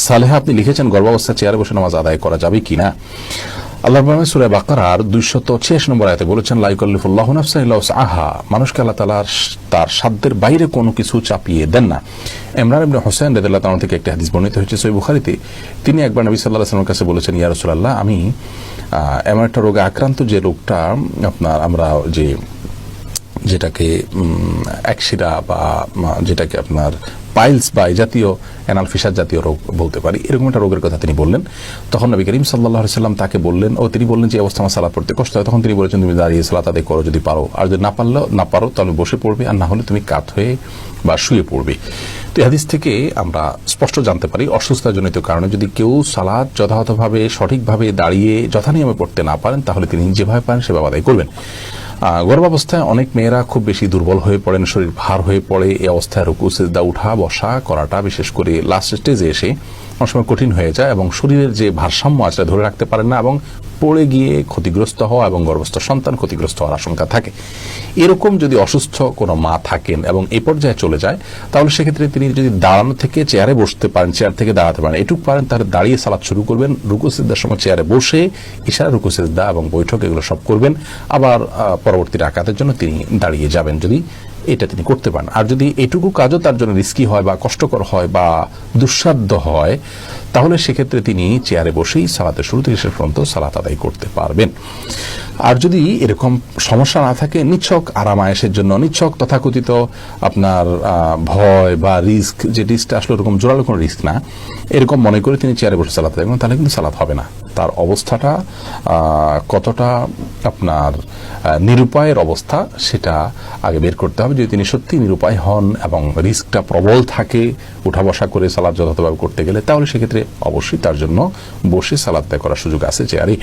সালেহা আপনি লিখেছেন গর্ভাবস্থায় চেয়ারে বসে নামাজ আদায় করা যাবে কিনা। আল্লাহ সূরা বাকারার 286 নম্বর আয়াতে বলেছেন, লা ইউকাল্লিফুল্লাহু নাফসান ইল্লা উসআহা, মানুষকে আল্লাহ তাআলা তার সাধ্যের বাইরে কোনো কিছু চাপিয়ে দেন না। ইমরান ইবনে হুসাইন রাদিয়াল্লাহু তাআলা থেকে একটা হাদিস বর্ণিত হয়েছে সহিহ বুখারীতে। তিনি একবার নবী সাল্লাল্লাহু আলাইহি ওয়াসাল্লামের কাছে বলেছেন, ইয়া রাসূলুল্লাহ, আমি এমন একটা রোগে আক্রান্ত যে রোগটা আপনার আমরা যেটাকে একশিরা বা যেটাকে আপনার পাইলস বা এই জাতীয় অ্যানাল ফিসার জাতীয় রোগ বলতে পারি, এরকম একটা রোগের কথা তিনি বললেন। তখন নবী করিম সাল্লাল্লাহু আলাইহি সাল্লাম তাকে বললেন, তিনি বললেন যে অবস্থা আমার সালাত পড়তে কষ্ট হয়। তখন তিনি বলেছেন, তুমি দাঁড়িয়ে সালাত আদায় করো যদি পারো, আর যদি না পারো তাহলে বসে পড়বে, আর না হলে তুমি কাত হয়ে বা শুয়ে পড়বে। তো এই হাদিস থেকে আমরা স্পষ্ট জানতে পারি অসুস্থতাজনিত কারণে যদি কেউ সালাত যথাযথভাবে সঠিকভাবে দাঁড়িয়ে যথানিয়মে পড়তে না পারেন, তাহলে তিনি যেভাবে পারেন সেভাবে আদায় করবেন। গর্ভাবস্থায় অনেক মেয়েরা খুব বেশি দুর্বল হয়ে পড়েন, শরীর ভার হয়ে পড়ে। এই অবস্থায় রুকু সিজদা উঠা বসা করাটা বিশেষ করে লাস্ট স্টেজে এসে অনেক সময় কঠিন হয়ে যায় এবং শরীরের যে ভারসাম্য আছে ধরে রাখতে পারেন না এবং পড়ে গিয়ে ক্ষতিগ্রস্ত হওয়া এবং গর্ভস্থ সন্তান ক্ষতিগ্রস্ত হওয়ার আশঙ্কা থাকে। এরকম যদি অসুস্থ কোনো মা থাকেন এবং এই পর্যায়ে চলে যায়, তাহলে সেক্ষেত্রে তিনি যদি দাঁড়ানো থেকে চেয়ারে বসতে পারেন, চেয়ার থেকে দাঁড়াতে পারেন, এটুকু পারেন, তাহলে দাঁড়িয়ে সালাত শুরু করবেন। রুকু সিজদার সময় চেয়ারে বসে ইশারা রুকু সিজদা এবং বৈঠক এগুলো সব করবেন। আবার পরবর্তী রাকাতের জন্য তিনি দাঁড়িয়ে যাবেন যদি এটা তিনি করতে পারেন। আর যদি এটুকু কাজও তার জন্য রিস্কি হয় বা কষ্টকর হয় বা দুঃসাধ্য হয়, তাহলে সেক্ষেত্রে তিনি চেয়ারে বসেই সালাতের শুরু থেকে শেষ পর্যন্ত সালাত আদায় করতে পারবেন। আর যদি এরকম সমস্যা না থাকে, নিছক আরামায়েশের জন্য, নিছক তথাকথিত আপনার ভয় বা রিস্ক, যে রিস্কটা আসলে ওরকম জোরালো কোনো রিস্ক না, এরকম মনে করে তিনি চেয়ারে বসে সালাত আদায় করেন, তাহলে কিন্তু সালাত হবে না। তার অবস্থাটা কতটা আপনার নিরুপায়ের অবস্থা সেটা আগে বের করতে হবে। যদি তিনি সত্যি নিরুপায় হন এবং রিস্কটা প্রবল থাকে উঠা বসা করে সালাত যথাযথভাবে করতে গেলে, তাহলে সেক্ষেত্রে অবশ্যই তার জন্য বসে সালাত আদায় করার সুযোগ আছে চেয়ারে।